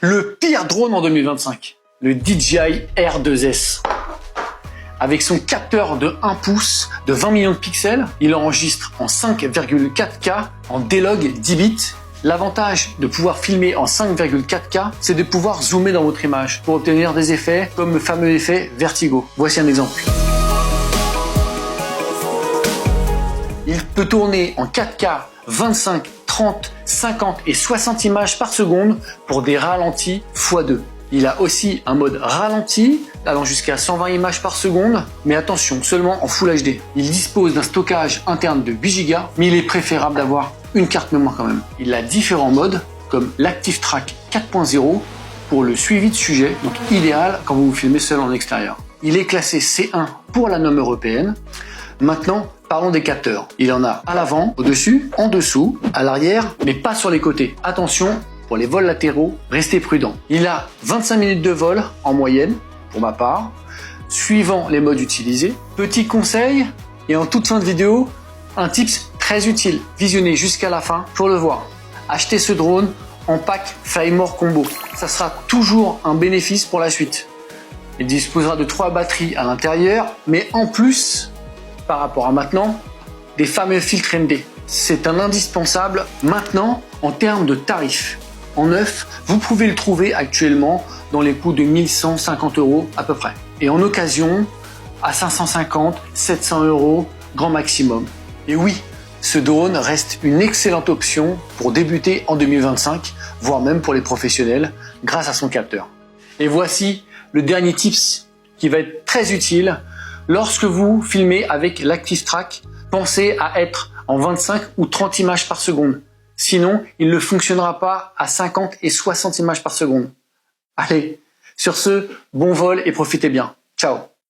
Le pire drone en 2025, le DJI R2S. Avec son capteur de 1 pouce de 20 millions de pixels, il enregistre en 5,4K en D-Log 10 bits. L'avantage de pouvoir filmer en 5,4K, c'est de pouvoir zoomer dans votre image pour obtenir des effets comme le fameux effet vertigo. Voici un exemple. Il peut tourner en 4K 25, 30, 50 et 60 images par seconde pour des ralentis x2. Il a aussi un mode ralenti allant jusqu'à 120 images par seconde, mais attention, seulement en Full HD. Il dispose d'un stockage interne de 8 Go, mais il est préférable d'avoir une carte mémoire quand même. Il a différents modes, comme l'Active Track 4.0 pour le suivi de sujet, donc idéal quand vous vous filmez seul en extérieur. Il est classé C1 pour la norme européenne. Maintenant, parlons des capteurs. Il en a à l'avant, au-dessus, en dessous, à l'arrière, mais pas sur les côtés. Attention, pour les vols latéraux, restez prudent. Il a 25 minutes de vol en moyenne, pour ma part, suivant les modes utilisés. Petit conseil, et en toute fin de vidéo, un tips très utile. Visionnez jusqu'à la fin pour le voir. Achetez ce drone en pack Flymore Combo. Ça sera toujours un bénéfice pour la suite. Il disposera de 3 batteries à l'intérieur, mais en plus, par rapport à maintenant, des fameux filtres ND. C'est un indispensable maintenant en termes de tarifs. En neuf, vous pouvez le trouver actuellement dans les coûts de 1150 € à peu près. Et en occasion, à 550, 700 € grand maximum. Et oui, ce drone reste une excellente option pour débuter en 2025, voire même pour les professionnels, grâce à son capteur. Et voici le dernier tips qui va être très utile. Lorsque vous filmez avec l'Active Track, pensez à être en 25 ou 30 images par seconde. Sinon, il ne fonctionnera pas à 50 et 60 images par seconde. Allez, sur ce, bon vol et profitez bien. Ciao!